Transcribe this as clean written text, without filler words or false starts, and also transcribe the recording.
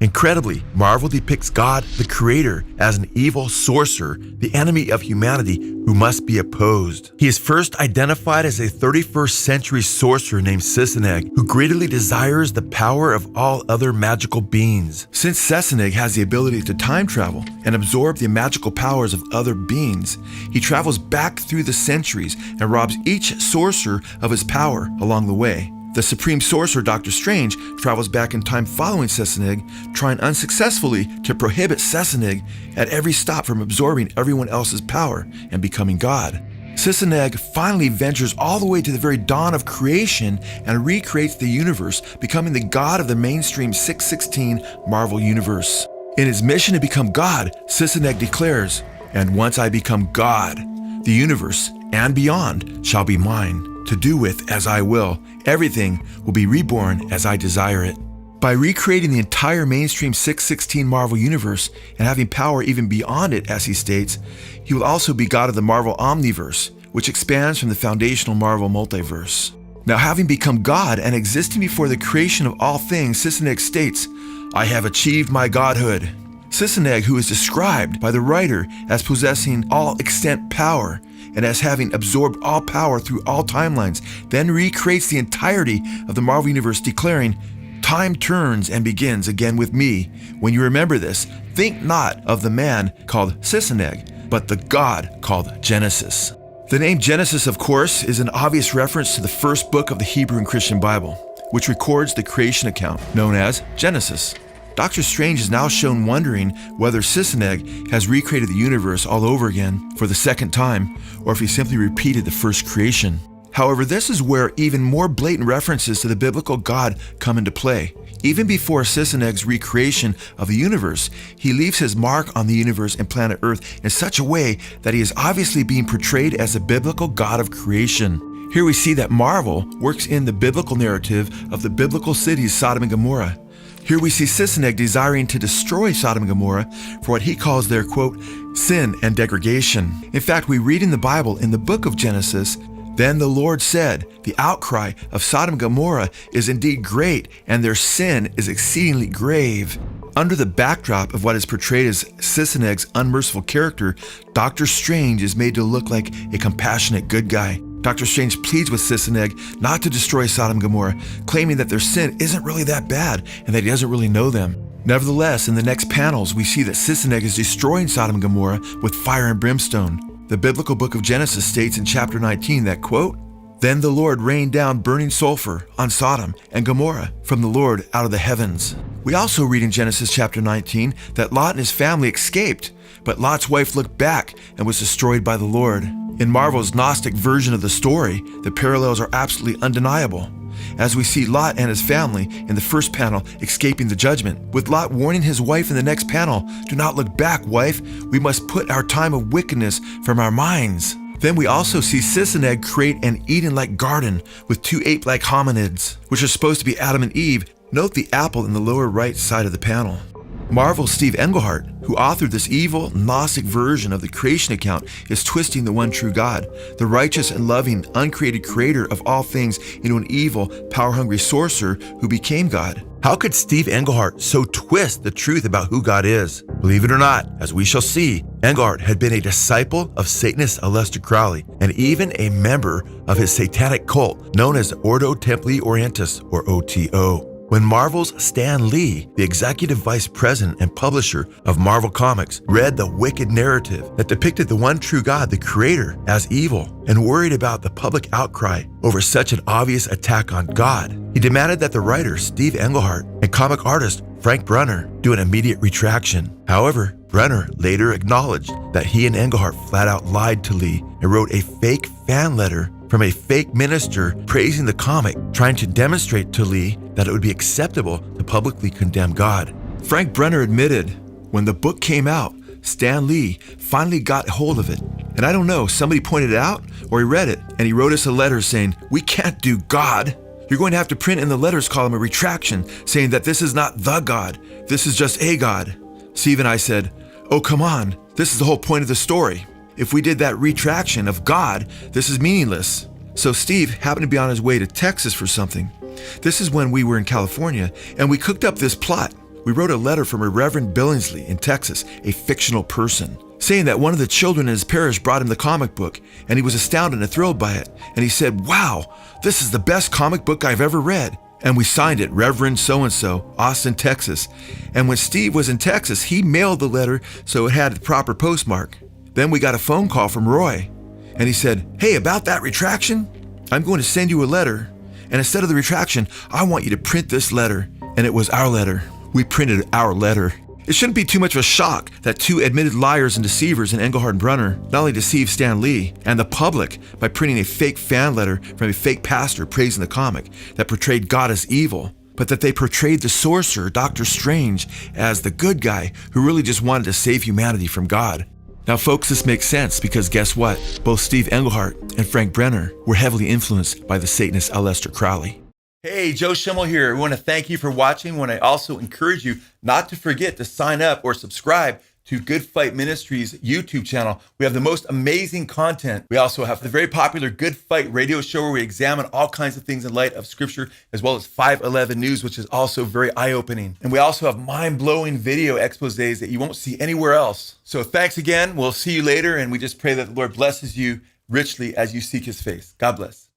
Incredibly, Marvel depicts God, the Creator, as an evil sorcerer, the enemy of humanity who must be opposed. He is first identified as a 31st century sorcerer named Sisineg, who greedily desires the power of all other magical beings. Since Sisineg has the ability to time travel and absorb the magical powers of other beings, he travels back through the centuries and robs each sorcerer of his power along the way. The supreme sorcerer, Doctor Strange, travels back in time following Sisineg, trying unsuccessfully to prohibit Sisineg at every stop from absorbing everyone else's power and becoming God. Sisineg finally ventures all the way to the very dawn of creation and recreates the universe, becoming the god of the mainstream 616 Marvel Universe. In his mission to become God, Sisineg declares, "And once I become God, the universe and beyond shall be mine, to do with as I will. Everything will be reborn as I desire it." By recreating the entire mainstream 616 Marvel Universe and having power even beyond it, as he states, he will also be God of the Marvel Omniverse, which expands from the foundational Marvel multiverse. Now, having become God and existing before the creation of all things, Sisineg states, "I have achieved my godhood." Sisineg, who is described by the writer as possessing all extant power and as having absorbed all power through all timelines, then recreates the entirety of the Marvel Universe, declaring, "Time turns and begins again with me. When you remember this, think not of the man called Sisineg, but the God called Genesis." The name Genesis, of course, is an obvious reference to the first book of the Hebrew and Christian Bible, which records the creation account, known as Genesis. Doctor Strange is now shown wondering whether Sisineg has recreated the universe all over again for the second time, or if he simply repeated the first creation. However, this is where even more blatant references to the biblical God come into play. Even before Sisineg's recreation of the universe, he leaves his mark on the universe and planet Earth in such a way that he is obviously being portrayed as the biblical God of creation. Here we see that Marvel works in the biblical narrative of the biblical cities Sodom and Gomorrah. Here we see Sisineg desiring to destroy Sodom and Gomorrah for what he calls their, quote, sin and degradation. In fact, we read in the Bible, in the book of Genesis, "Then the Lord said, the outcry of Sodom and Gomorrah is indeed great, and their sin is exceedingly grave." Under the backdrop of what is portrayed as Sisineg's unmerciful character, Doctor Strange is made to look like a compassionate good guy. Doctor Strange pleads with Sisineg not to destroy Sodom and Gomorrah, claiming that their sin isn't really that bad and that he doesn't really know them. Nevertheless, in the next panels, we see that Sisineg is destroying Sodom and Gomorrah with fire and brimstone. The biblical book of Genesis states in chapter 19 that, quote, "Then the Lord rained down burning sulfur on Sodom and Gomorrah from the Lord out of the heavens." We also read in Genesis chapter 19 that Lot and his family escaped, but Lot's wife looked back and was destroyed by the Lord. In Marvel's Gnostic version of the story, the parallels are absolutely undeniable, as we see Lot and his family in the first panel escaping the judgment, with Lot warning his wife in the next panel, "Do not look back, wife. We must put our time of wickedness from our minds." Then we also see Sisineg create an Eden-like garden with two ape-like hominids, which are supposed to be Adam and Eve. Note the apple in the lower right side of the panel. Marvel's Steve Englehart, who authored this evil, Gnostic version of the creation account, is twisting the one true God, the righteous and loving, uncreated creator of all things, into an evil, power-hungry sorcerer who became God. How could Steve Englehart so twist the truth about who God is? Believe it or not, as we shall see, Englehart had been a disciple of Satanist Aleister Crowley and even a member of his satanic cult known as Ordo Templi Orientis, or OTO. When Marvel's Stan Lee, the executive vice president and publisher of Marvel Comics, read the wicked narrative that depicted the one true God, the creator, as evil, and worried about the public outcry over such an obvious attack on God, he demanded that the writer, Steve Englehart, and comic artist, Frank Brunner, do an immediate retraction. However, Brunner later acknowledged that he and Englehart flat out lied to Lee and wrote a fake fan letter from a fake minister praising the comic, trying to demonstrate to Lee that it would be acceptable to publicly condemn God. Frank Brunner admitted when the book came out, Stan Lee finally got hold of it. And I don't know, somebody pointed it out or he read it and he wrote us a letter saying, "We can't do God. You're going to have to print in the letters column a retraction saying that this is not the God, this is just a God." Steve and I said, "Oh, come on, this is the whole point of the story. If we did that retraction of God, this is meaningless." So Steve happened to be on his way to Texas for something. This is when we were in California, and we cooked up this plot. we wrote a letter from a Reverend Billingsley in Texas, a fictional person, saying that one of the children in his parish brought him the comic book, and he was astounded and thrilled by it. And he said, "Wow, this is the best comic book I've ever read." And we signed it, Reverend so-and-so, Austin, Texas. And when Steve was in Texas, he mailed the letter so it had the proper postmark. Then we got a phone call from Roy, and he said, "Hey, about that retraction, I'm going to send you a letter. And instead of the retraction, I want you to print this letter." And it was our letter. We printed our letter. It shouldn't be too much of a shock that two admitted liars and deceivers in Engelhard and Brunner not only deceived Stan Lee and the public by printing a fake fan letter from a fake pastor praising the comic that portrayed God as evil, but that they portrayed the sorcerer, Doctor Strange, as the good guy who really just wanted to save humanity from God. Now, folks, this makes sense because guess what? Both Steve Engelhard and Frank Brenner were heavily influenced by the Satanist Aleister Crowley. Hey, Joe Schimmel here. We want to thank you for watching. We want to also encourage you not to forget to sign up or subscribe to Good Fight Ministries YouTube channel. We have the most amazing content. We also have the very popular Good Fight radio show where we examine all kinds of things in light of scripture, as well as 511 News, which is also very eye-opening. And we also have mind-blowing video exposés that you won't see anywhere else. So thanks again. We'll see you later, and we just pray that the Lord blesses you richly as you seek his face. God bless.